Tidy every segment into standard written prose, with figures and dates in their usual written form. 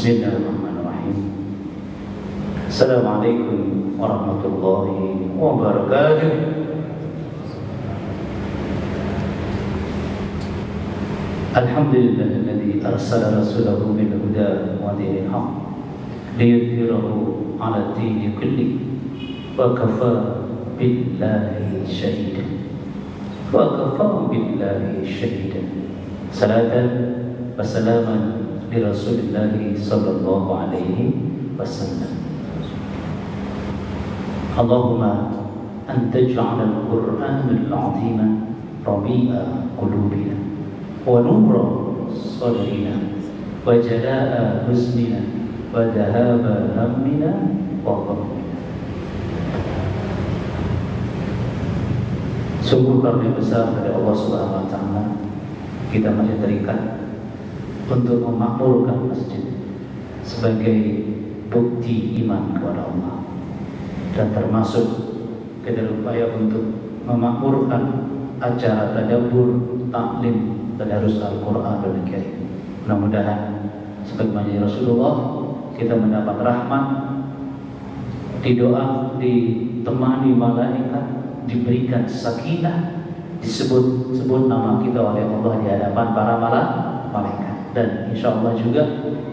Bismillahirrahmanirrahim. Assalamualaikum warahmatullahi wabarakatuh. Alhamdulillahilladzi arsala rasulahu bil huda wa dinil haqq liyudhhirahu 'ala ad-dini kullihi wa kafaa billahi shahidan. Wa kafaa billahi shahidan. Salatan wa salaman li Rasulillah sallallahu alaihi wasallam. Allahumma anta ja'ala al-Qur'anal 'azima rabi'a qulubina wa nura sadrina wa jalaa'a husnina wa dhahaba hammina wa ghammina. Sungguh karunia besar dari Allah Subhanahu wa taala kita masih terikat untuk memakmurkan masjid sebagai bukti iman kepada Allah, dan termasuk ke dalam upaya untuk memakmurkan acara tadabbur, taklim, tadarus Al-Qur'anul Karim. Mudah-mudahan sebagaimana Rasulullah kita mendapat rahmat, didoa, ditemani malaikat, diberikan sakinah, disebut nama kita oleh Allah di hadapan para malaikat, dan insya Allah juga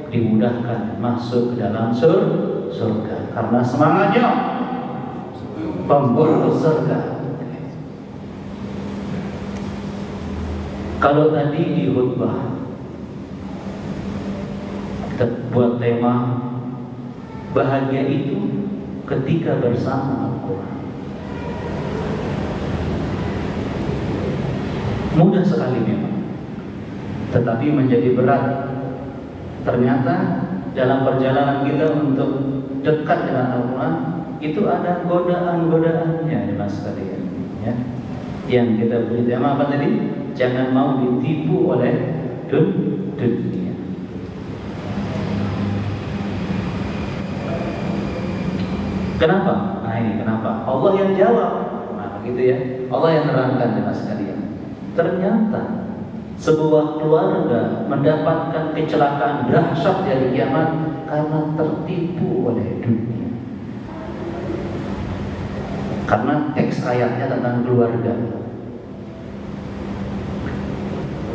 dimudahkan masuk ke dalam surga karena semangatnya pemburu surga. Kalau tadi di khutbah kita buat tema bahagia itu ketika bersama Al-Quran. Mudah sekali memang, tetapi menjadi berat. Ternyata dalam perjalanan kita untuk dekat dengan Al-Quran itu ada godaan-godaannya, mas sekalian, ya. Yang kita beri tema apa tadi? Jangan mau ditipu oleh dunia. Kenapa? Nah ini kenapa? Allah yang jawab. Nah gitu ya. Allah yang terangkan, mas sekalian. Ternyata sebuah keluarga mendapatkan kecelakaan dahsyat dari kiamat karena tertipu oleh dunia. Karena teks ayatnya tentang keluarga.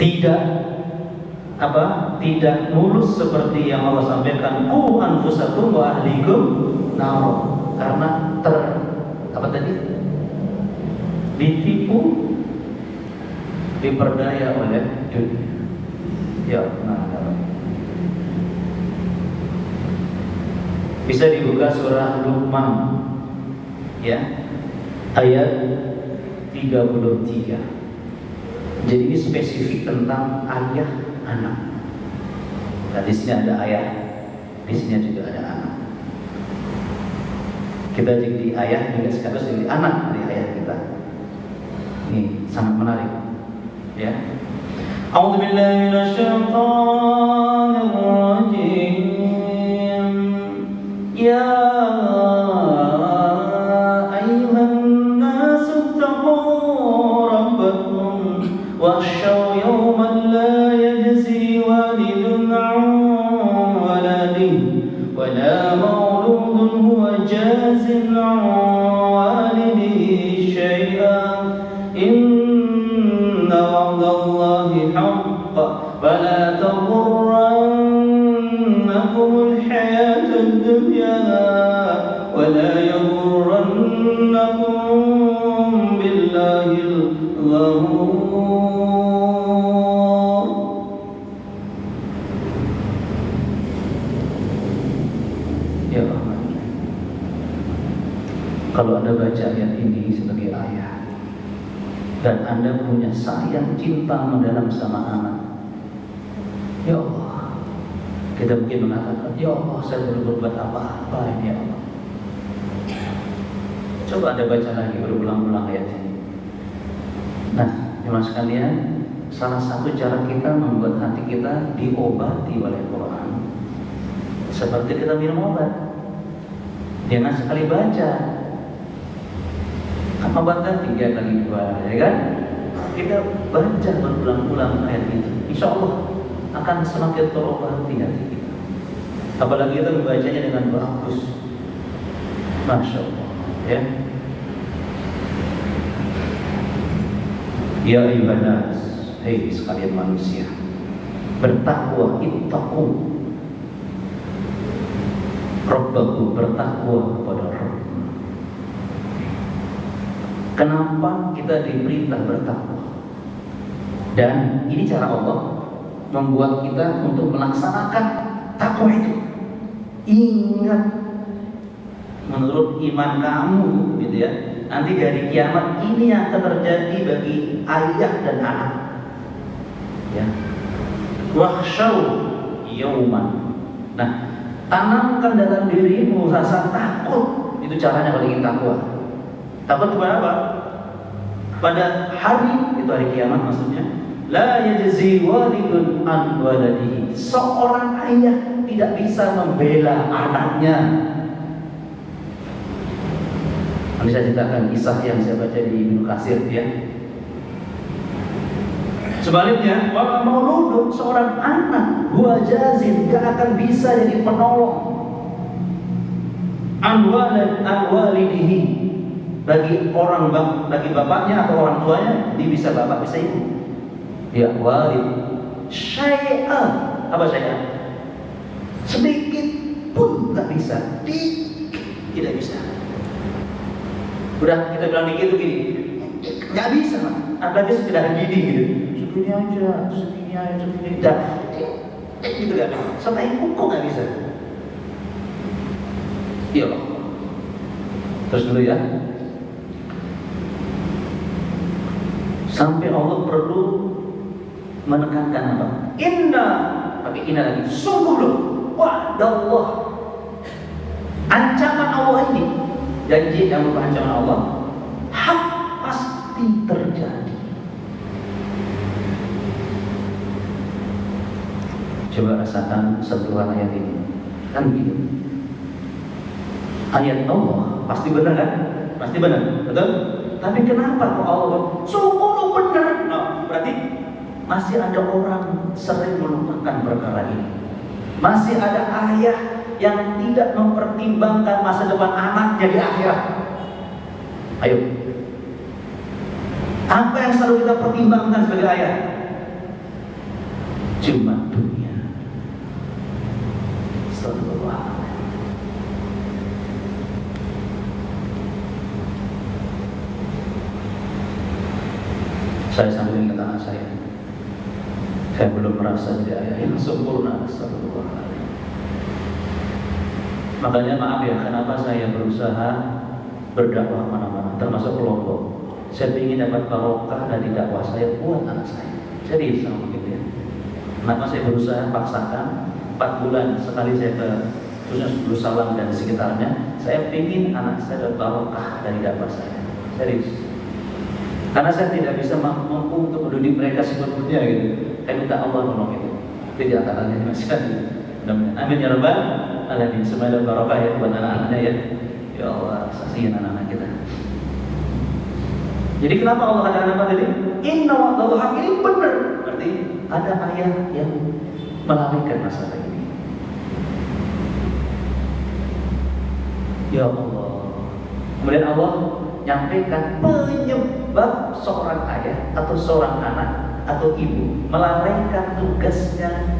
Tidak mulus seperti yang Allah sampaikan, qu anfusakum wa ahlikum nar. Karena ditipu, diperdaya oleh dunia. Ya, bisa dibuka surah Luqman, ya, ayat 33. Jadi ini spesifik tentang ayah anak. Nah, di sini ada ayah, di sini juga ada anak. Kita jadi ayah juga sekaligus jadi anak dari ayah kita. Ini sangat menarik. Ya. A'udzu billahi minasyaitonir rajim. Ya ayyuhan nasu taqu rabbakum wakhshaw yawman la yajzi walidun 'an waladihi wa la mawludun huwa jazin 'an walidihi shay'an. فلا تغرنكم الحياة الدنيا ولا يغرنكم بالله الغرور. Ya Allah, kalau Anda baca ayat ini sebagai ayah dan Anda punya sayang cinta mendalam sama anak, ya Allah, kita mungkin mengatakan, ya Allah, saya belum berbuat apa-apa ini, ya Allah. Coba Anda baca lagi berulang-ulang ayat ini. Nah, teman sekalian, salah satu cara kita membuat hati kita diobati oleh Quran, seperti kita minum obat. Jangan sekali baca, obatkan 3 kali 2, ya kan? Kita baca berulang-ulang ayat itu, insya Allah akan semakin terobati hati kita. Apalagi kita membacanya dengan bagus. Masya Allah, ya. Ya ayuhan nas, hei sekalian manusia, bertakwa, ittaqu Rabbaku, bertakwa kepada Rabb. Kenapa kita diperintah bertakwa? Dan ini cara Allah membuat kita untuk melaksanakan takwa itu. Ingat, menurut iman kamu, gitu ya, nanti dari kiamat ini yang akan terjadi bagi ayah dan anak. Ya, wakhshaw yauman. Nah, tanamkan dalam dirimu rasa takut. Itu caranya kalau ingin takwa. Takut kepada apa? Pada hari, itu hari kiamat maksudnya. La yajzi walidun an waladihi. Seorang ayah tidak bisa membela anaknya. Nanti saya ceritakan kisah yang saya baca di Ibnu Katsir, ya. Sebaliknya, wa mauludun, seorang anak huwa jazin, gak akan bisa jadi penolong an walidihi, bagi bapaknya atau orang tuanya. Dia bisa bapak, bisa ibu. Ya, walid syai'a, apa syai'a? Sedikit pun gak bisa, tidak bisa. Udah kita bilang dikit tuh gini, nggak bisa, apalagi sekedar gini gitu, segini aja, segini, dah, gitu nggak bisa. Sampai kok nggak bisa? Iya loh. Terus dulu ya. Sampai Allah perlu menekankan apa? Inna, pakai inna lagi. Sungguh loh, wa'dallah. Ancaman Allah ini, janji yang merupakan ancaman Allah, hak pasti terjadi. Coba rasakan sentuhan ayat ini, kan gitu. Ayat Allah pasti benar kan? Pasti benar, betul? Tapi kenapa kok Allah sungguh benar? Nah, berarti masih ada orang sering melupakan perkara ini. Masih ada ayah yang tidak mempertimbangkan masa depan anaknya di akhirat. Ayo, apa yang selalu kita pertimbangkan sebagai ayah? Cuma dunia. Astagfirullah. Saya sambil ingat anak saya belum merasa jadi ayah yang sempurna. Astagfirullah. Makanya maaf ya, kenapa saya berusaha berdakwah mana-mana, termasuk kelompok. Saya ingin dapat barokah dari dakwah saya buat anak saya. Serius sama begitu ya. Kenapa saya berusaha paksakan 4 bulan sekali saya ke khususnya Darussalam dan sekitarnya. Saya ingin anak saya dapat barokah dari dakwah saya. Serius. Karena saya tidak bisa mampu untuk mendidik mereka sepenuhnya gitu. Saya minta Allah tolong itu. Tidak akan ada dimasukkan. Amin ya rabbal alamin. Semoga barokah ya buat anak-anaknya ya. Ya Allah, saksikan anak-anak kita. Jadi kenapa Allah katakan apa tadi? Inna wa'dallahi haq, ini benar. Berarti ada ayat yang melalaikan masalah ini. Ya Allah. Kemudian Allah nyampaikan penyebab seorang ayah atau seorang anak atau ibu melalaikan tugasnya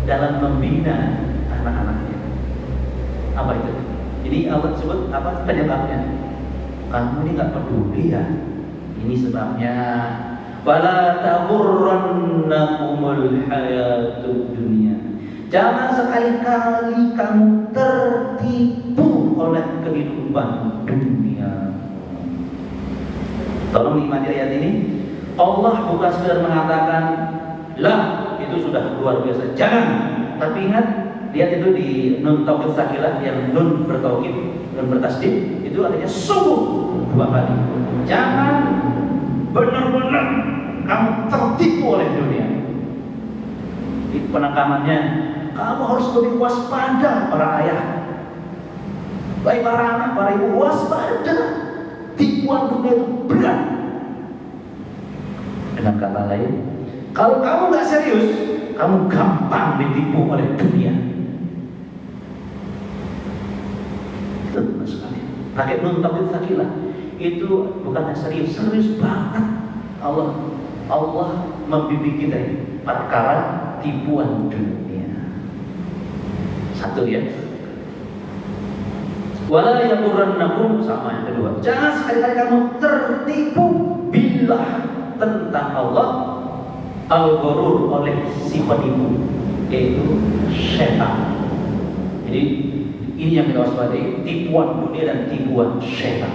dalam membina anak-anaknya. Apa itu? Jadi Allah sebut apa penyebabnya? Kamu ini nggak peduli ya. Ini sebabnya. Wala taghurrannakumul hayatud dunya. Jangan sekali-kali kamu tertipu oleh kehidupan dunia. Tolong nikmati ayat ini. Allah bukan sekedar mengatakan, lah itu sudah luar biasa, jangan. Tapi ingat, lihat itu di nun taukid sakilah yang nun bertaukid, nun bertasdid, itu artinya sungguh 2 kali. Jangan benar-benar kamu tertipu oleh dunia. Di penekamannya, kamu harus lebih waspada para ayah, baik para anak, para ibu, waspada. Tipuan dunia itu berat. Dengan kata lain, kalau kamu nggak serius, kamu gampang ditipu oleh dunia. pakai nun taukid sakilah. Itu bukannya serius banget. Allah membimbing kita ini perkara tipuan dunia. Satu ya. Wala yaghurrannakum, sama yang kedua. Jangan sekali-kali kamu tertipu billah, tentang Allah, al-ghurur, oleh si penipu, yaitu setan. Jadi ini yang kita waspadai, tipuan dunia dan tipuan setan.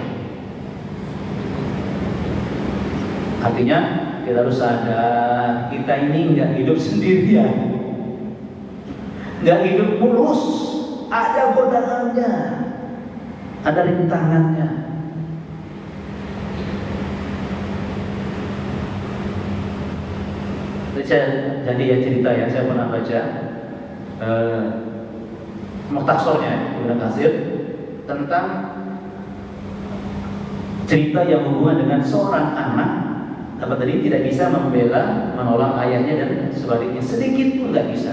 Artinya kita harus sadar, kita ini nggak hidup sendirian, nggak hidup mulus, ada godaannya, ada rintangannya. Jadi ya cerita ya, saya pernah baca mukhtasarnya Ibnu Katsir tentang cerita yang berhubungan dengan seorang anak tidak bisa membela, menolak ayahnya dan sebaliknya, sedikit pun nggak bisa.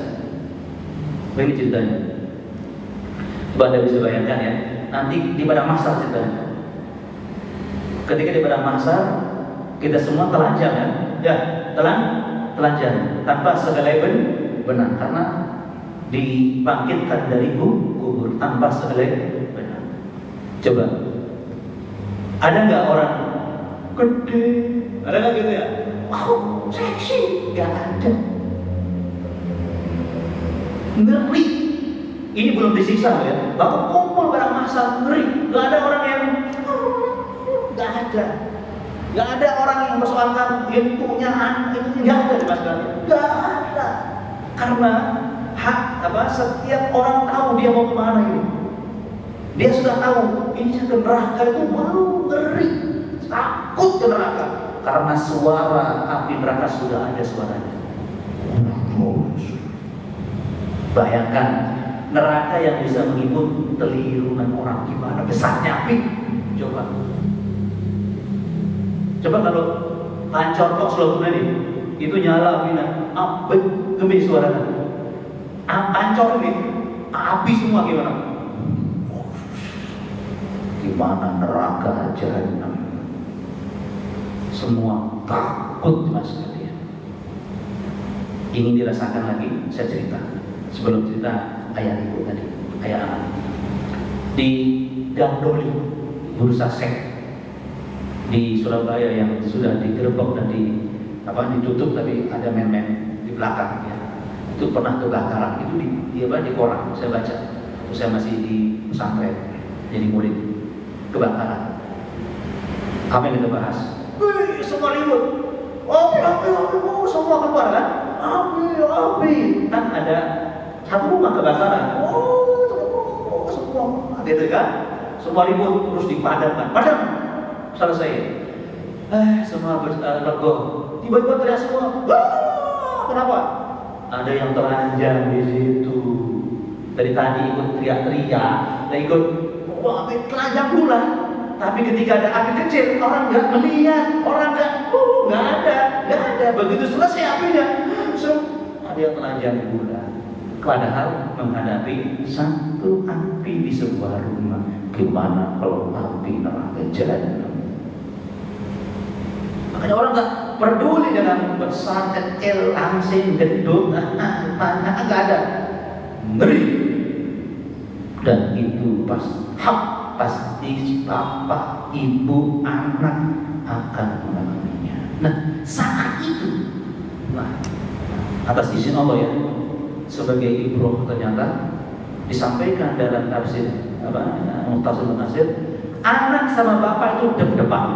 Ini ceritanya. Coba Anda bisa bayangkan ya, nanti di padang mahsyar ceritanya. Ketika di padang mahsyar kita semua telanjang kan? Ya, telanjang tanpa segala benar, karena dibangkitkan dari kubur tanpa segala benar. Coba, ada nggak orang gede? Ada nggak gitu ya? Wow, seksi, nggak ada. Ngeri. Ini belum disiksa ya. Bapak kumpul barang masa ngeri. Nggak ada orang yang nggak ada. Nggak ada orang yang persoalkan dia punya anak, nggak ada di masyarakat. Nggak ada. Karena setiap orang tahu dia mau kemana ini. Dia sudah tahu ini ke neraka itu mau ngeri, takut ke neraka. Karena suara api neraka sudah ada suaranya. Bayangkan neraka yang bisa menghibur telirungan orang, gimana besarnya api. Coba kalau pancor kok slogan ini, itu nyala apinya, api gemi suaranya. Pancor ini, api semua gimana? Gimana neraka jahanam? Semua takut mas kalian. Ingin dirasakan lagi, saya cerita. Sebelum cerita ayah ibu tadi, ayah anak. Di Gandoli, bursa seks di Surabaya yang sudah digerebek dan ditutup, tapi ada men-men di belakang ya. Itu pernah kebakaran, itu di koran saya baca. Saya masih di pesantren jadi murid, kebakaran. Apa yang kita bahas? Wih, semua ribut. Api, semua keluar kan? Api. Kan ada satu rumah kebakaran. Semua gitu kan? Semua ribut terus dipadamkan. Padam. Selesai. Semua berlego. Tiba-tiba teriak semua. Kenapa? Ada yang telanjang di situ. Dari tadi ikut teriak-teriak, dan ikut api telanjang pula. Tapi ketika ada api kecil, orang nggak melihat, orang nggak ada. Begitu selesai apinya, ada yang telanjang pula. Padahal menghadapi satu api di sebuah rumah, gimana kalau api neraka jahanam? Makanya orang nggak peduli dengan besar, kecil, langsing, gendut, nggak ada. Ngeri. Dan itu pasti bapak, ibu, anak akan mengalaminya. Nah, saat itu, atas izin Allah ya, sebagai ibroh ternyata disampaikan dalam tafsir Mukhtasar Nasir, anak sama bapak itu deg-degan.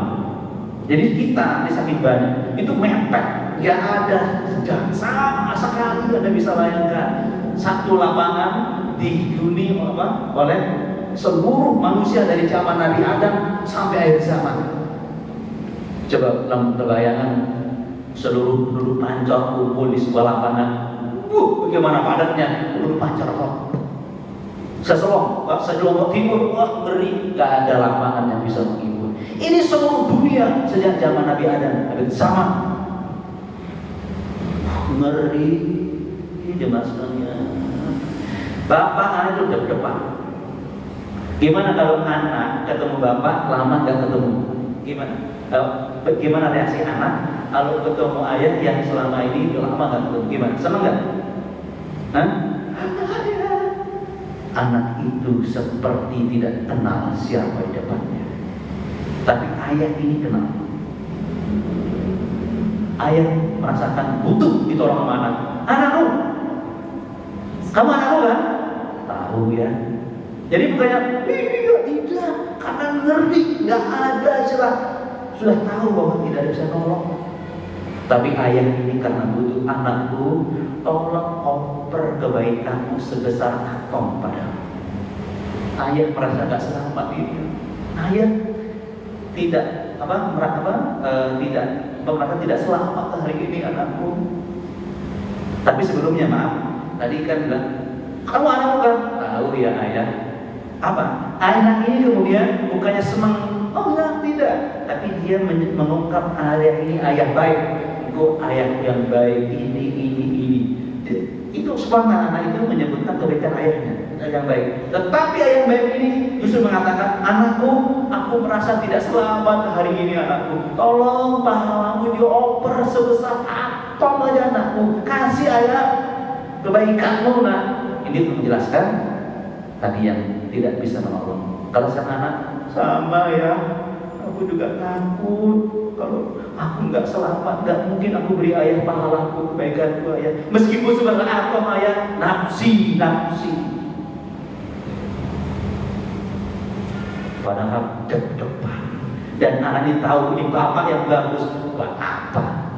Jadi kita di saking banyak itu mepet, nggak ada sama sekali. Anda bisa bayangkan satu lapangan dihuni oleh seluruh manusia dari zaman Nabi Adam sampai akhir zaman. Coba dalam bayangan seluruh penduduk Pancor kumpul di sebuah lapangan. Bagaimana padatnya penduduk Pancor kok. Sejelongkok timur, ngeri, nggak ada lapangan yang bisa menghibur. Ini seluruh dunia sejak zaman Nabi Adam ada sama. Ngeri, ini jelasnya. Bapak itu deg-degan. Gimana kalau anak ketemu bapak lama nggak ketemu? Gimana? Gimana reaksi anak kalau ketemu ayah yang selama ini udah lama nggak ketemu? Gimana? Seneng nggak? Hah? Anak itu seperti tidak kenal siapa di depannya. Tapi ayah ini kenal. Ayah merasakan butuh ditolong sama anak. Anakku, kamu anakku kan? Tahu ya. Jadi bukannya tidak, karena ngerti, nggak ada istilah sudah tahu bahwa tidak ada bisa nolong. Tapi ayah ini karena butuh, anakku, tolong oper kebaikanmu sebesar atom padamu. Ayah merasa nggak selamat ini. Ayah tidak merasa tidak selamat hari ini anakku. Tapi sebelumnya maaf, tadi kan bilang kamu anakku kan? Tahu ya ayah. Apa? Anak ini kemudian bukannya senang, oh enggak, tidak. Tapi dia mengungkap ayah ini ayah baik. Itu ayah yang baik, ini. Itu subhanallah, anak itu menyebutkan kebaikan ayahnya yang baik. Tetapi ayah yang baik ini justru mengatakan, anakku, aku merasa tidak selamat hari ini anakku. Tolong pahalamu dioper sebesar atom aja anakku. Kasih ayah kebaikanmu nak. Ini menjelaskan tadi yang tidak bisa menolong. Kalau sang anak sama ya, aku juga takut kalau aku nggak selamat, nggak mungkin aku beri ayah pahalaku, kebaikanku ayah. Meskipun sebenarnya atom ayah nafsi. Padahal deg-degan. Dan anak ini tahu ini bapak yang bagus, buat apa?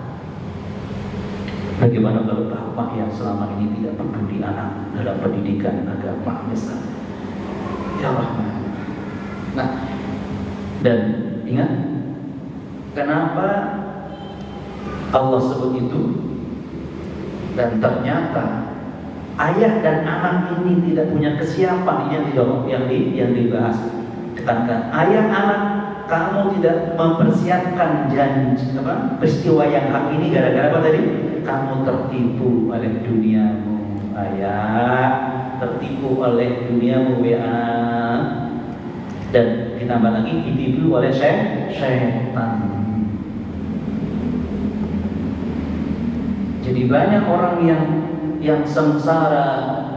Bagaimana kalau bapak yang selama ini tidak peduli anak dalam pendidikan agama misalnya? Ya Rahman. Nah, dan ingat kenapa Allah sebut itu? Dan ternyata ayah dan anak ini tidak punya kesiapan. Ini yang dibahas. Tekankan ayah anak, kamu tidak mempersiapkan peristiwa yang hak ini gara-gara apa tadi? Kamu tertipu oleh duniamu, ayah, tertipu oleh duniamu WA, dan ditambah lagi ditipu oleh syaitan. Jadi banyak orang yang sengsara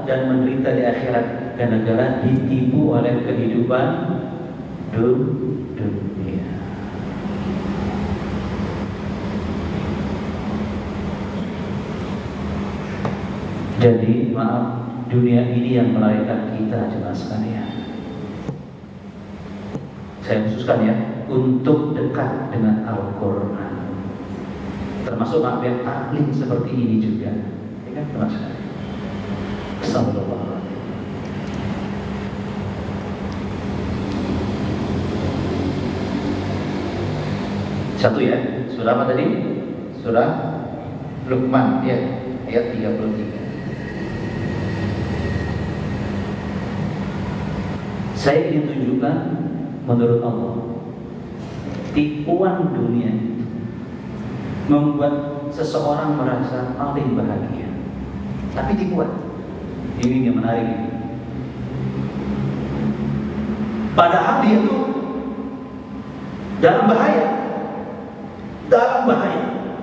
dan menderita di akhirat gara-gara ditipu oleh kehidupan dunia. Jadi maaf, dunia ini yang melahirkan kita jemaah sekalian. Saya khususkan ya, untuk dekat dengan Al-Quran. Termasuk yang taklim seperti ini juga. Ya kan jemaah sekalian. Assalamualaikum. Satu ya, surah apa tadi? Surah Luqman ya, ayat 33. Saya ingin tunjukkan menurut Allah, tipuan dunia itu membuat seseorang merasa paling bahagia. Tapi tipuan, ini yang menarik ini. Padahal dia itu dalam bahaya,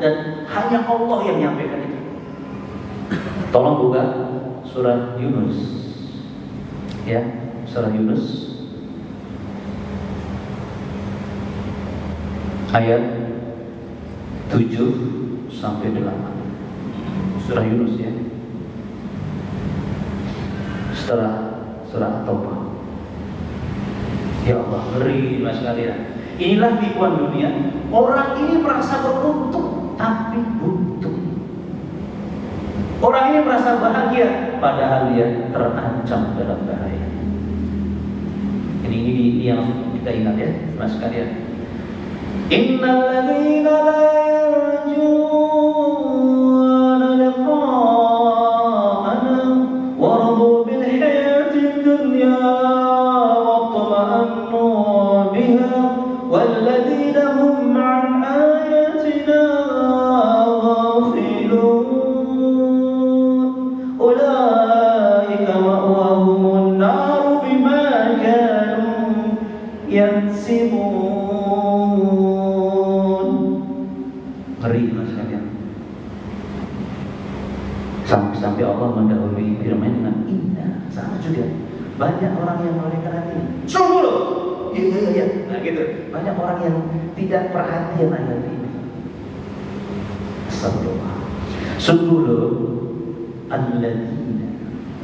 dan hanya Allah yang menyampaikan itu. Tolong buka surah Yunus, ya, surah Yunus ayat 7 sampai 8. Surah Yunus ya, setelah surah At-Taubah. Ya Allah, ngeri mas kalian. Inilah tipuan dunia. Orang ini merasa beruntung, tapi buntu. Orang ini merasa bahagia, padahal dia terancam dalam bahaya. Ini yang kita ingat ya, mas kalian. Innal ladzina la yarjuna liqa'ana wa radu bil hayatid dunya wa tama'annu biha wal ladzina hum 'an ayatina ghafilun ulaika ma'wahumun nar bima kanu yaksimun. Ngeri mas kalian. Sampai Allah mendahului firman dengan inna. Sama juga. Banyak orang yang melarikan hati. Sungguh loh. Iya. Nah gitu. Banyak orang yang tidak perhatian ayat ini. Astagfirullah. Sungguh loh. Alladzina.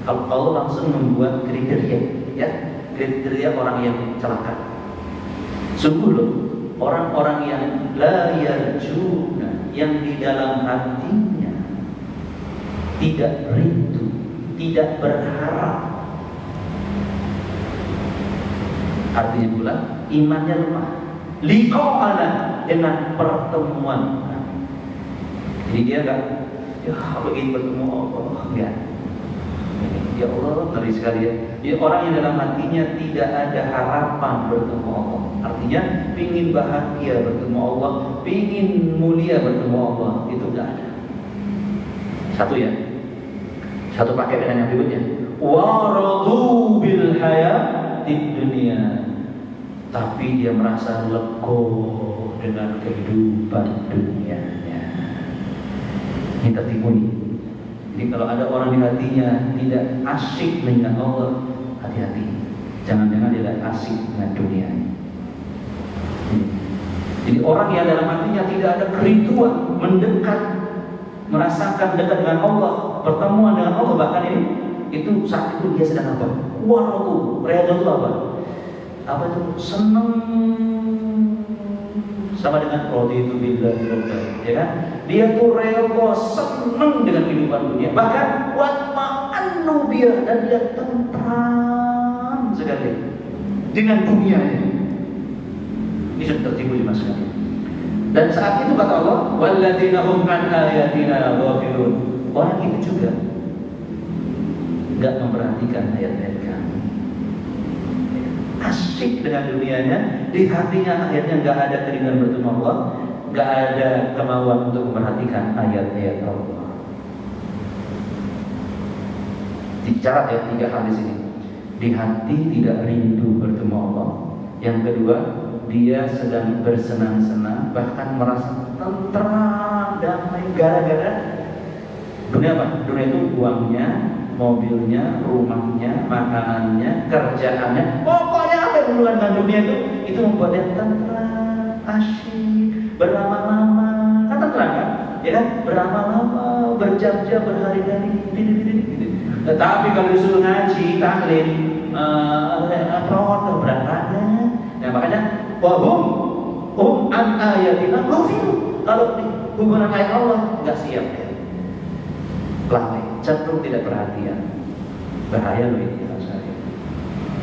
Kalau Allah langsung membuat kriteria, ya, kriteria orang yang celaka. Sungguh loh, orang-orang yang la yarjuna, yang di dalam hatinya tidak rindu, tidak berharap. Artinya pula imannya lemah. Liqa'ana, dengan pertemuan. Jadi dia enggak, ya begini bertemu Allah, enggak. Ya Allah, ngeri sekali ya. Ya, orang yang dalam hatinya tidak ada harapan bertemu Allah. Artinya pingin bahagia bertemu Allah, pingin mulia bertemu Allah, itu enggak ada. Satu ya. Satu pakai dengan yang berikutnya. Waradu bil hayatid dunia. Tapi dia merasa legowo dengan kehidupan dunianya. Ini tertipu nih. Jadi kalau ada orang di hatinya tidak asyik dengan Allah, hati-hati. Jangan-jangan dia tidak asyik dengan dunia. Jadi orang yang dalam hatinya tidak ada kerinduan, mendekat, merasakan dekat dengan Allah, pertemuan dengan Allah, bahkan ini itu saat itu dia sedang apa? Waradu, reda itu apa? Apa itu? Senang, sama dengan rodi itu billahi rabban, ya kan? Dia tuh rela, senang dengan kehidupan dunia, bahkan wa ma'annu biha, dan dia tentram sekali dengan dunia ini. Ini sudah tertipu di masa ini. Dan saat itu kata Allah, walladzina hum an ayatina ghafilun. Orang itu juga enggak memperhatikan ayat-ayat kami. Asyik dengan dunianya, di hatinya akhirnya enggak ada kerinduan bertemu Allah, enggak ada kemauan untuk memperhatikan ayat-ayat Allah. Dicatat ya 3 hal di sini. Di hati tidak rindu bertemu Allah. Yang kedua, dia sedang bersenang-senang, bahkan merasa tentram, damai, gara-gara dunia apa? Dunia itu uangnya, mobilnya, rumahnya, makanannya, kerjaannya, pokoknya apa yang berhubungan dengan dunia itu membuat dia tentram, asyik, berlama-lama, kan tentram kan? Ya kan? Berlama-lama, berjam-jam, berhari-hari, tetapi kalau disuruh ngaji, tahlil, perawat berantakan. Nah makanya wahum an ayatina ghafilun. Kalau hubungan ayat Allah enggak siap ya. Lalai, cenderung tidak perhatian. Bahaya loh ini rasanya.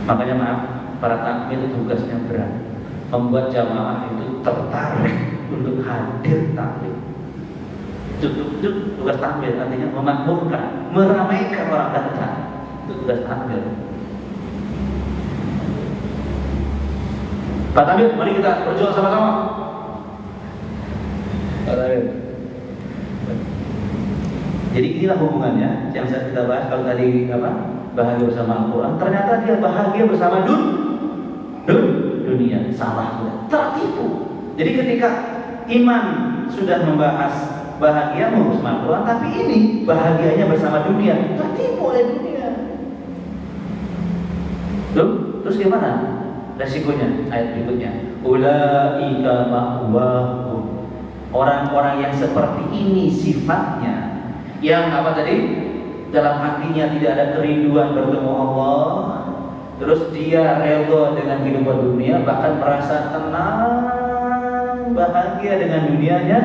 Makanya maaf, para takmir tugasnya berat. Membuat jamaah itu tertarik untuk hadir takmir. Tugas takmir artinya memakmurkan, meramaikan orang datang. Itu tugas takmir. Pak Tamir, mari kita berjuang sama-sama. Pak Tamir. Jadi inilah hubungannya yang saya kita bahas kalau tadi apa? Bahagia bersama Al-Quran. Ternyata dia bahagia bersama dunia. Salah sudah. Tertipu. Jadi ketika iman sudah membahas bahagia bersama Al-Quran, tapi ini bahagianya bersama dunia. Tertipu oleh dunia. Loh, terus gimana? Resikonya ayat berikutnya, ulaika ma'wahum. Orang-orang yang seperti ini sifatnya, yang apa tadi? Dalam hatinya tidak ada kerinduan bertemu Allah, terus dia rela dengan kehidupan dunia, bahkan merasa tenang, bahagia dengan dunianya,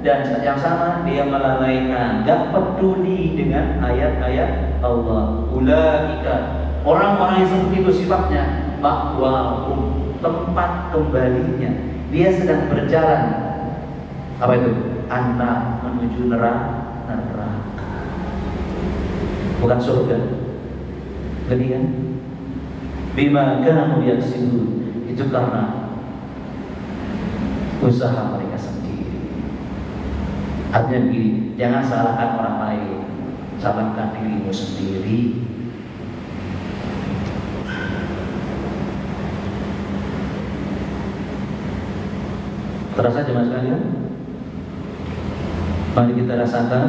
dan yang sama dia melalaikan, gak peduli dengan ayat-ayat Allah. Ulaika, orang-orang yang seperti itu sifatnya ma'wahum, tempat kembalinya. Dia sedang berjalan, apa itu? Anak menuju neraka, bukan surga. Gede kan? Bima kanu yaksibun, itu karena usaha mereka sendiri. Artinya begini, jangan salahkan orang lain, salahkan dirimu sendiri. Terasa jemaah sekalian? Mari kita rasakan,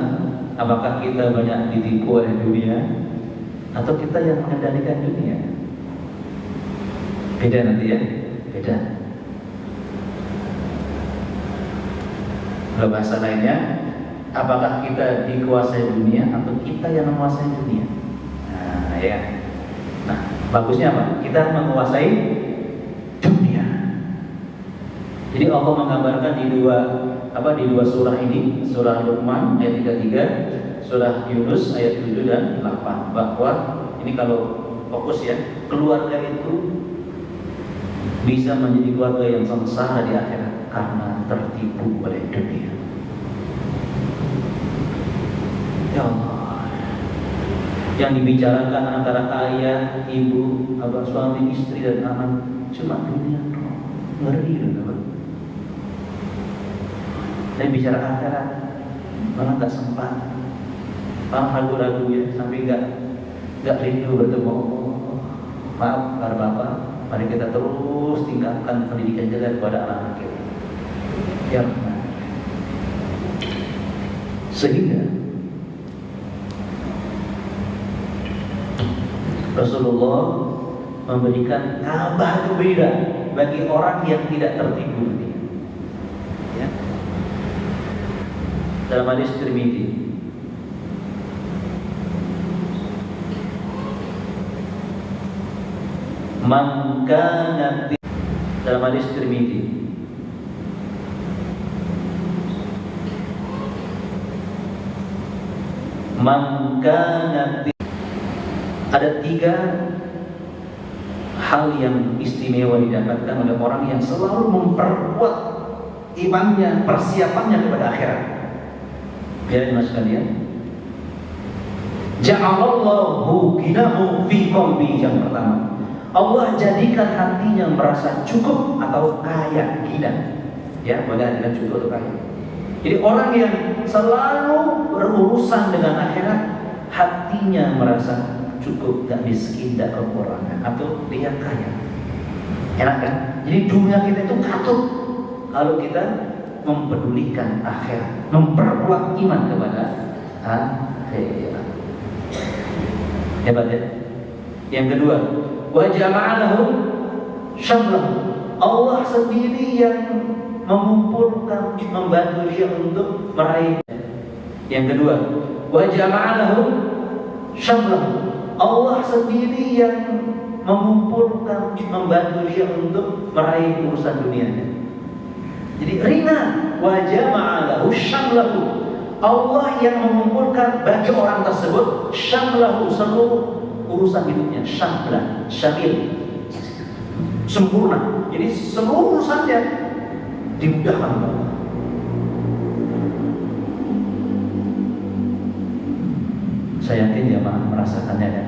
apakah kita banyak ditipu oleh dunia atau kita yang mengendalikan dunia? Beda nanti ya, beda. Kalau bahasa lainnya, apakah kita dikuasai dunia atau kita yang menguasai dunia? Nah, ya. Nah, bagusnya apa? Kita menguasai dunia. Jadi Allah menggambarkan di dua surah ini, surah Luqman ayat 33, surah Yunus ayat 7 dan 8, bahwa ini kalau fokus ya, keluarga itu bisa menjadi keluarga yang sengsara di akhirat karena tertipu oleh dunia. Ya Allah, yang dibicarakan antara ayah, ibu, abah, suami, istri dan anak cuma dunia doang. Ngeri loh. Dan bicara akhirat malah nggak sempat, malah ragu-ragu ya, sampai nggak rindu bertemu Allah. Maaf para bapak, mari kita terus tingkatkan pendidikan kita kepada anak-anak kita. Ya, sehingga Rasulullah memberikan kabar gembira bagi orang yang tidak tertipu. Ya. Dalam hadis Tirmidzi, man kana dalam hadis Tirmidzi, man kana, ada 3 hal yang istimewa didapatkan oleh orang yang selalu memperkuat imannya, persiapannya kepada akhirat. Ya mas sekalian, ja'alallahu ghinahu fi qalbi. Yang pertama, Allah jadikan hatinya merasa cukup atau kaya, gina. Ya, boleh dengan cukup atau kaya. Jadi orang yang selalu berurusan dengan akhirat, hatinya merasa cukup, gak miskin, gak kekurangan, atau dia kaya. Enak kan? Jadi dunia kita itu katut kalau kita mempedulikan akhirat, memperkuat iman kepada akhirat. Hebat ya. Yang kedua, wa jama'alahu syamlahu. Allah sendiri yang mengumpulkan, membantu dia untuk meraih. Yang kedua, wa jama'alahu syamlahu. Allah sendiri yang mengumpulkan, membantu dia untuk meraih urusan dunianya. Jadi ringan, wa jama'alahu syamlahu. Allah yang mengumpulkan bagi orang tersebut syamlahu, seluruh urusan hidupnya, syamlah, syamil, sempurna. Jadi seluruh urusannya dimudahkan oleh Allah. Saya yakin ya merasakannya kan?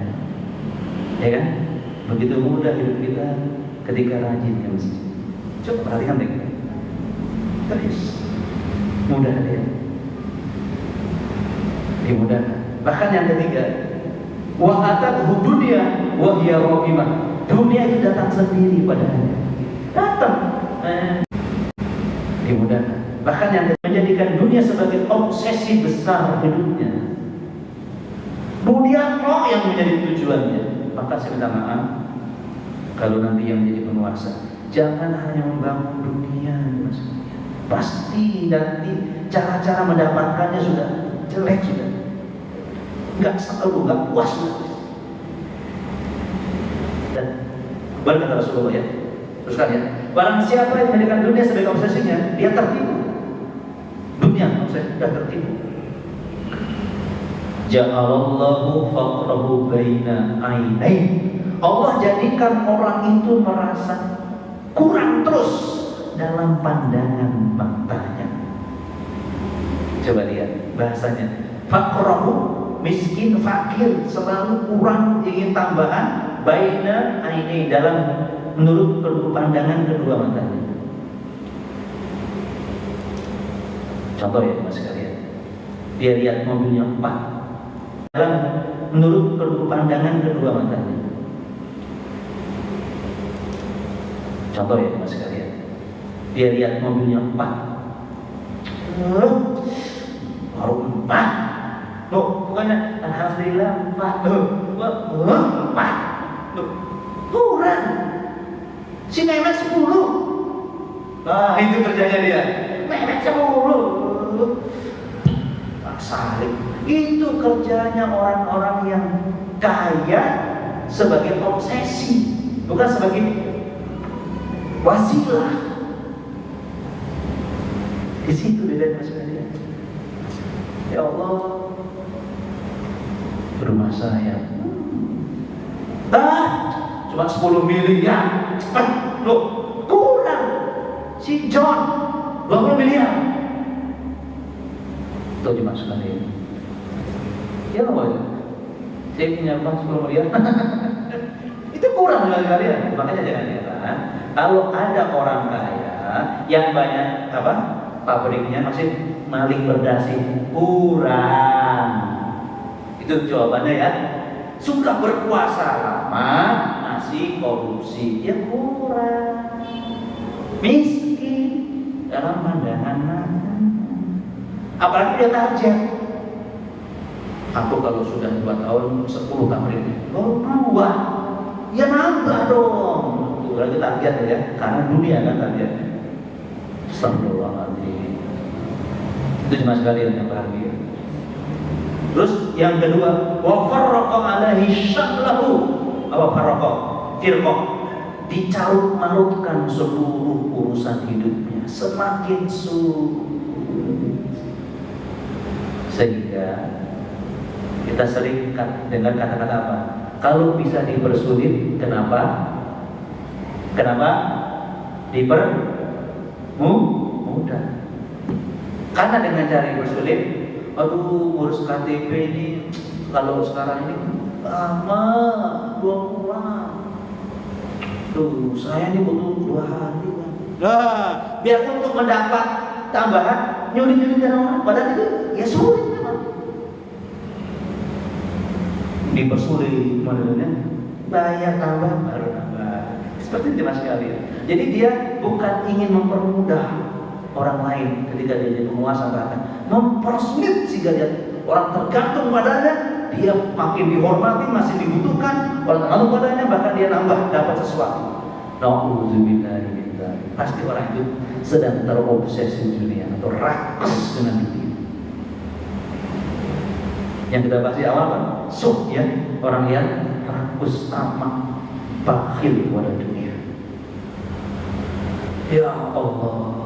Ya kan? Begitu mudah hidup kita ketika rajin ke masjid. Coba perhatikan deh. Terus mudah dia, dimudahkan. Bahkan yang ketiga, wa atathu dunya wa hiya raqibah. Dunia itu datang sendiri padanya. Datang, dimudahkan. Bahkan yang menjadikan dunia sebagai obsesi besar hidupnya. Dunia kok yang menjadi tujuannya. Maka saya minta maaf kalau nanti yang jadi penguasa, jangan hanya membangun dunia, mas. Pasti nanti cara-cara mendapatkannya sudah jelek, sudah nggak selalu, nggak puas. Dan berkata Rasulullah ya, terus kan ya, barang siapa yang menjadikan dunia sebagai obsesinya, dia tertipu. Dunia obsesi, sudah tertipu. Ja'alallahu faqrahu baina ainai. Allah jadikan orang itu merasa kurang terus dalam pandangan matanya. Coba lihat bahasanya. Faqrahu, miskin, fakir, selalu kurang, ingin tambahan. Baina ainai, dalam menurut pandangan kedua matanya. Contoh ya mas sekalian, dia lihat mobilnya 4 dalam menurut pandangan kedua matanya. Contoh ya mas sekalian, Dia lihat mobilnya 4. Baru 4. Loh, bukannya alhamdulillah 4. Loh, 4. Loh, kurang. Si Mehmet 10. Nah, itu kerjanya dia. Mehmet 10. Tak salib. Itu kerjanya orang-orang yang kaya sebagai obsesi, bukan sebagai wasilah. Di situ bedanya sebenarnya. Ya Allah, rumah saya cuma 10 miliar. Loh, kurang. Si John 20 miliar. Tuh cuma sekali. Ya Allah, saya punya uang 10 miliar. Itu kurang dengan kalian. Makanya jangan heran kalau ada orang kaya yang banyak pabriknya masih maling berdasi, kurang. Itu jawabannya ya. Sudah berkuasa lama masih korupsi, ya kurang. Miskin dalam pandangan mana? Apalagi dia target. Aku kalau sudah 2 tahun 10 pabrik, baru nambah. Ya nambah dong. Itu lagi target ya, karena dunia kan targetnya. Astagfirullahaladzim. Itu cuma sekalian yang bahagia. Terus yang kedua, wa farraqa alaihi syamlahu. Apa farraqa? Firqah. Dicarut-marutkan seluruh urusan hidupnya, semakin sulit. Sehingga kita sering dengar kata-kata apa? Kalau bisa dipersulit, kenapa? Kenapa? Mudah. Karena dengan cara dipersulit, aduh, ngurus KTP ini kalau sekarang ini lama, 2 bulan. Tuh, saya ini butuh 2 hari. Nah, biar untuk mendapat tambahan nyulit-nyulit orang, padahal itu ya sulit memang. Dipersulit modelnya, bayar tambah baru tambah. Seperti itu mas sekalian. Jadi dia bukan ingin mempermudah orang lain ketika dia jadi penguasa, bahkan mempersulit sehingga dia orang tergantung padanya, dia makin dihormati, masih dibutuhkan, orang tergantung padanya, bahkan dia nambah dapat sesuatu. Nauzubillahi min dzalik. Pasti orang itu sedang terobsesi dunia atau rakus dengan dunia. Yang kita bahas di awal kan, ya, orang yang rakus, tamak, bakhil pada dunia. Ya Allah.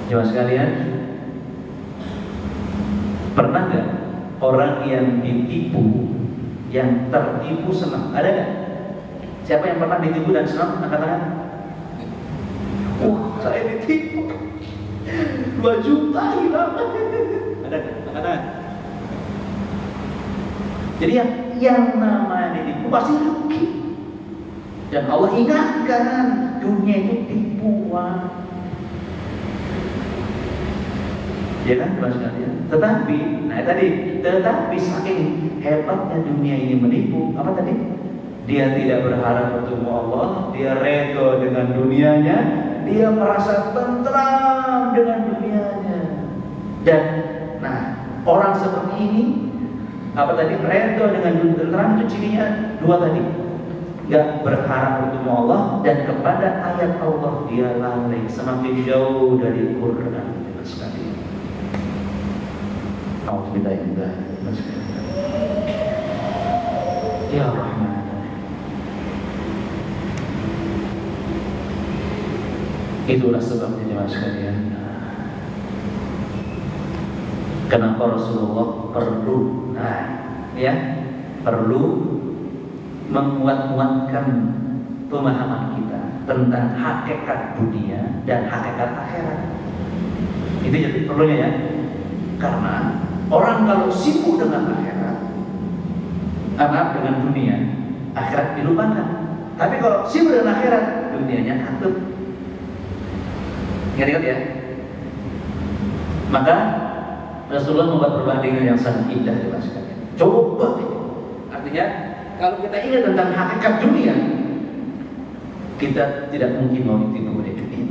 Jemaah sekalian, pernah nggak orang yang ditipu, yang tertipu senang? Ada nggak? Siapa yang pernah ditipu dan senang? Angkat tangan. Wah, saya ditipu 2 juta hilang. Ada nggak? Angkat tangan. Jadi yang namanya ditipu pasti rugi. Dan Allah ingatkan, dunia itu tipuan. Ya kan, teman sekalian. Tetapi saking hebatnya dunia ini menipu, apa tadi? Dia tidak berharap bertemu Allah, dia reda dengan dunianya, dia merasa tentram dengan dunianya. Dan orang seperti ini, apa tadi? Reda dengan dunia, tentram itu cirinya 2 tadi. Gak berharap bertemu Allah, dan kepada ayat Allah dia lalai, semakin jauh dari Quran. Sekali. Alhamdulillah. Ya Rahman. Itulah sebabnya jemaah sekalian, kenapa Rasulullah perlu menguat-kuatkan pemahaman kita tentang hakikat dunia dan hakikat akhirat. Itu jadi perlunya ya. Karena orang kalau sibuk dengan akhirat, dengan dunia, akhirat dilupakan. Tapi kalau sibuk dengan akhirat, dunianya katut. Ingat ya. Maka Rasulullah membuat perbandingan yang sangat indah jelas sekali. Coba, artinya kalau kita ingat tentang hakikat dunia, Kita tidak mungkin mau ditipu oleh dunia.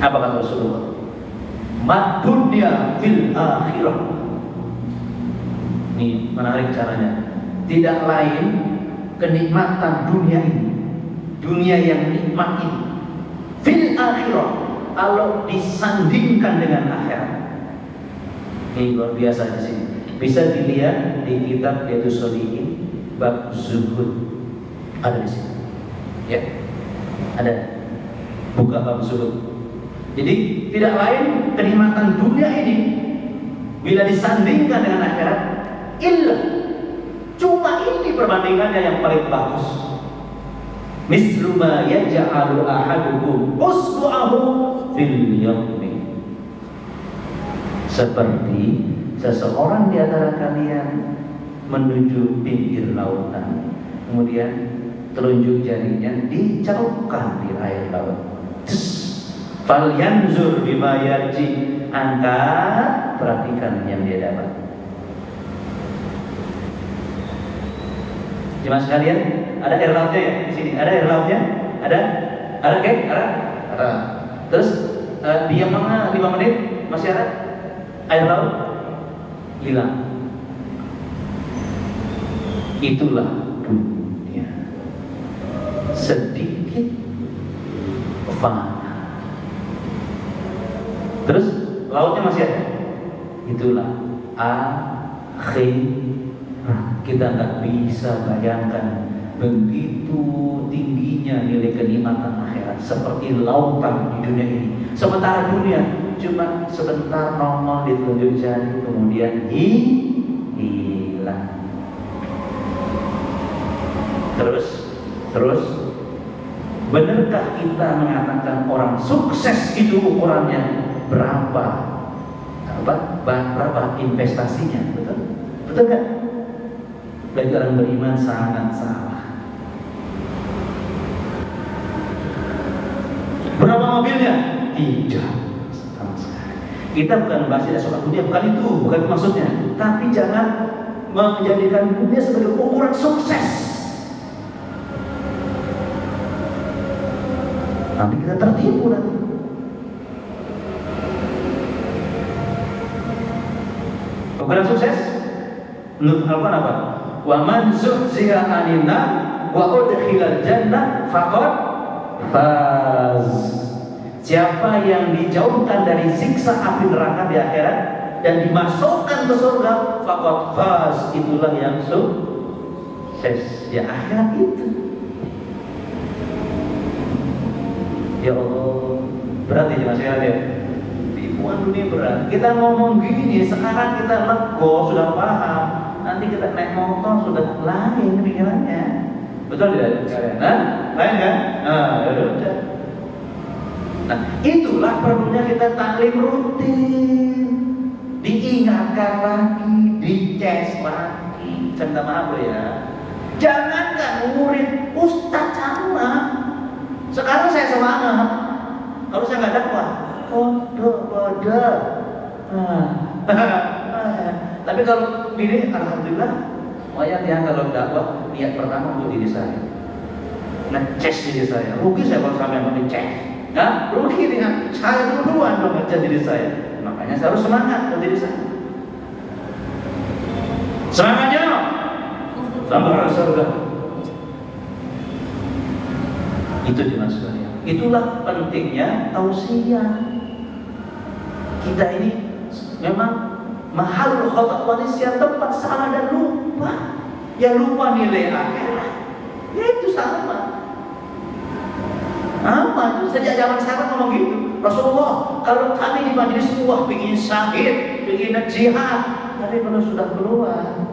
Apa kata Rasulullah? Mad dunya fil akhirah. Ini menarik caranya. Tidak lain kenikmatan dunia ini, dunia yang nikmat ini, fil akhirah, kalau disandingkan dengan akhirat. Ini luar biasa di sini. Bisa dilihat di kitab Riyadhus Shalihin bab zuhud, ada di sini. Ya, ada. Buka bab zuhud. Jadi tidak lain kenikmatan dunia ini bila disandingkan dengan akhirat, illa cuma ini perbandingannya yang paling bagus. Mislu ma yaj'alu ahadukum usbu'ahu fil yammi. Seperti seseorang di antara kalian menuju pinggir lautan, kemudian telunjuk jarinya dicelupkan di air laut. Fal yanzur bima yarji, angkat, perhatikan yang dia dapat. Jemaah sekalian, ada air lautnya ya di sini. Ada air lautnya? Ada kan? Ada. Terus diam 5 menit masih ada air laut, hilang. Itulah dunia, sedikit fana. Terus lautnya masih ada. Itulah akhir. Kita nggak bisa bayangkan begitu tingginya nilai kenikmatan akhirat, seperti lautan di dunia ini. Sementara dunia cuma sebentar nongol di telunjuk jari, kemudian hilang. Terus benarkah kita mengatakan orang sukses itu ukurannya berapa investasinya? Betul kan? Bagi orang beriman sangat salah. Berapa mobilnya? Tidak sama sekali. Kita bukan bahas tidak suka dunia, bukan itu maksudnya. Tapi jangan menjadikan dunia sebagai ukuran sukses. Nanti kita tertipu nanti. Ukuran sukses menurut Al-Quran apa? Wa man zuhziha 'anil nar wa udkhilal jannah faqad faz. Siapa yang dijauhkan dari siksa api neraka di akhirat dan dimasukkan ke surga, faqad faz, itulah yang sukses. Ya, akhirat itu. Ya Allah, berat ya Mas ya. Tipuan dunia berat. Kita ngomong gini, sekarang kita lego, sudah paham. Nanti kita naik motor sudah lain pikirannya. Betul tidak kalian? Lain kan? Ya udah. Nah, itulah perlunya kita taklim rutin. Diingatkan lagi, dicas lagi. Saya minta maaf loh ya. Jangankan murid, ustaz sama. Sekarang saya semangat. Kalau saya nggak dakwah, bodoh. Tapi kalau diri, alhamdulillah, wayang kalau dakwah niat pertama untuk diri saya, ngecek diri saya. Rugi saya kalau sampai mau dicek, nah rugi dengan saya duluan dong ngecek diri saya. Makanya saya harus semangat untuk diri saya. Semangatnya sampai surga. Itu jemaah sekalian. Itulah pentingnya tausiah. Kita ini memang mahal khotak manusia, tempat salah dan lupa. Ya lupa nilai akhirat. Ya itu sama. Apa? Sejak zaman sahabat ngomong gitu. Rasulullah, kalau kami di majelis semua ingin syahid, ingin jihad, tapi kalau sudah keluar,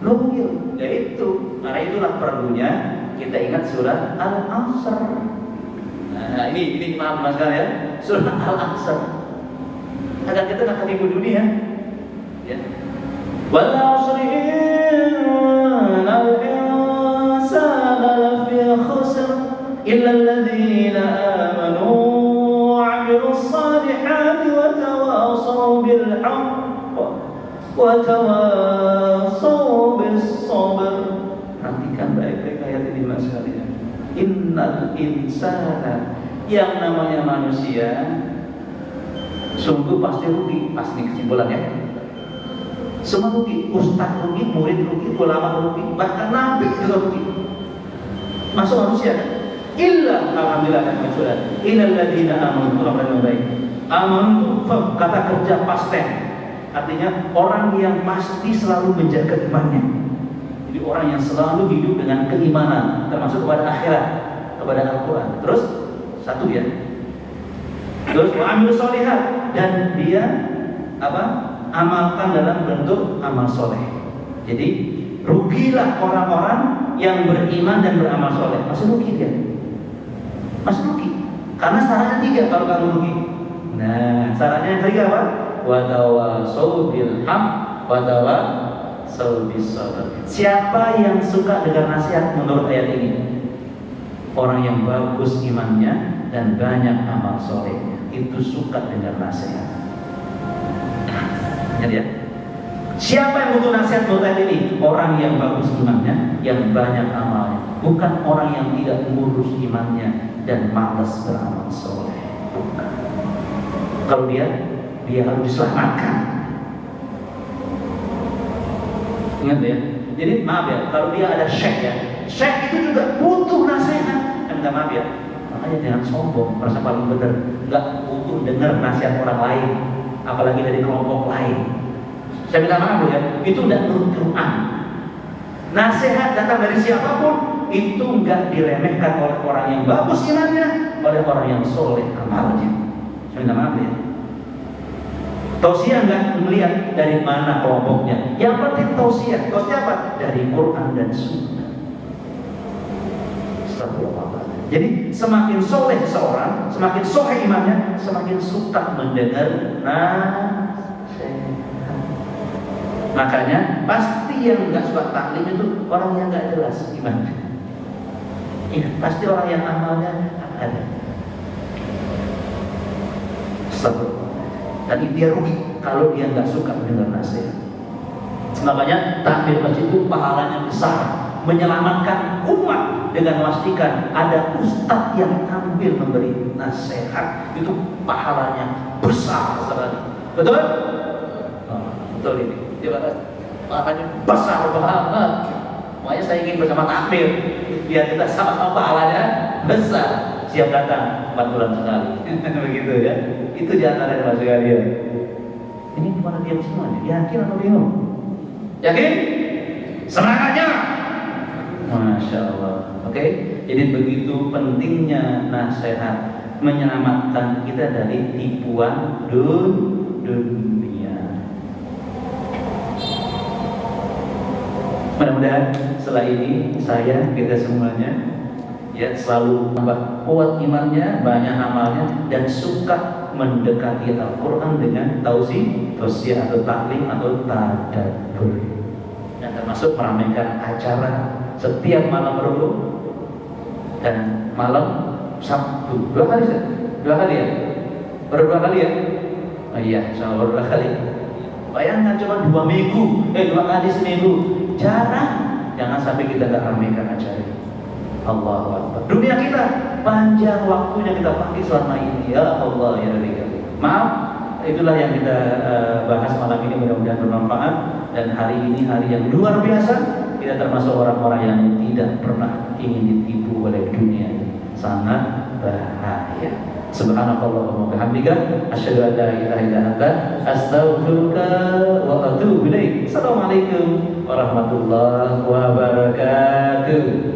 nunggil. Ya itu. Nah itulah perlunya kita ingat surah Al-Asr. Nah ini maaf mas kalian, surah Al-Asr. Agar kita nggak ketipu dunia. Ya. Wal 'asri innal insana lafi khusr illa alladhina amanu wa 'amilus salihati wa tawassaw bil haqq wa tawassaw bis sabr. Perhatikan baik-baik ayat ini mas sekalian. innal insana, yang namanya manusia sungguh pasti rugi. Pasti kesimpulannya semua rugi. Ustaz rugi, murid rugi, ulama rugi, bahkan nabi juga rugi. Masuk manusia kan? Illa alhamdulillah dan maksudnya innal ladzina amanu wa amanu kata kerja past tense, artinya orang yang pasti selalu menjaga imannya. Jadi orang yang selalu hidup dengan keimanan, termasuk kepada akhirat, kepada Al-Quran. Terus satu ya. Terus wa amilus sholihat, dan dia amalkan dalam bentuk amal soleh. Jadi rugilah orang-orang yang beriman dan beramal soleh. Masih rugi dia. Masih rugi. Karena syaratnya 3 kalau kamu rugi. Nah, syaratnya yang 3 apa? Wa tawasau bil haq wa tawasau bis sabr. Siapa yang suka dengar nasihat menurut ayat ini? Orang yang bagus imannya dan banyak amal solehnya, itu suka dengar nasihat. Ingat ya? Siapa yang butuh nasihat menurut ayat ini? Orang yang bagus imannya, yang banyak amalnya, bukan orang yang tidak mengurus imannya dan malas beramal soleh. Bukan. Kalau dia harus diselamatkan. Ingat ya. Jadi maaf ya, kalau dia ada syekh ya, syekh itu juga butuh nasihat. Minta maaf ya, makanya jangan sombong, merasa paling benar. Nggak butuh dengar nasihat orang lain, apalagi dari kelompok lain. Saya minta maaf ya, itu tidak menurut Quran. Nasihat datang dari siapapun itu nggak diremehkan oleh orang yang bagus imannya, oleh orang yang soleh amalnya. Saya minta maaf ya. Tausiah nggak melihat dari mana kelompoknya. Yang penting tausiah. Tausiah apa? Dari Quran dan Sunnah. Jadi semakin soleh seseorang, semakin soleh imannya, semakin suka mendengar nasihat. Makanya pasti yang nggak suka taklim itu orang yang nggak jelas imannya. Iya, pasti orang yang amalnya ada. Dan dia rugi kalau dia nggak suka mendengar nasihat. Makanya takbir masjid itu pahalanya besar, menyelamatkan umat dengan memastikan ada ustadz yang ambil memberi nasihat, itu pahalanya besar sekali. Betul? Oh, betul ini. Makanya besar banget. Makanya saya ingin bersama takbir biar kita sama-sama pahalanya besar. Siap datang 4 bulan sekali. Begitu ya. Itu diantara yang masuk kalian. Ini gimana diam semuanya? Yakin atau bingung? Yakin? Semangatnya. Masya Allah. Oke. Jadi begitu pentingnya nasihat menyelamatkan kita dari tipuan dunia. Mudah-mudahan setelah ini kita semuanya ya selalu tambah kuat imannya, banyak amalnya, dan suka mendekati Al-Quran dengan tausiah atau taklim atau tadabbur, dan termasuk meramaikan acara setiap malam Rabu dan malam Sabtu. 2 kali ya? Baru 2 kali ya? Oh iya, baru 2 kali. Bayangkan cuma 2 minggu, 2 kali seminggu, jarang. Jangan sampai kita gak ramaikan acara ini. Allahu Akbar. Dunia kita panjang waktunya kita pakai selama ini. Ya Allah ya Rabbi. Maaf, itulah yang kita bahas malam ini, mudah-mudahan bermanfaat. Dan hari ini hari yang luar biasa. Kita termasuk orang-orang yang tidak pernah ingin ditipu oleh dunia. Sangat bahaya. Subhanallah wa bihamdika asyhadu an la ilaha illa anta astaghfiruka wa atubu ilaik. Assalamualaikum warahmatullahi wabarakatuh.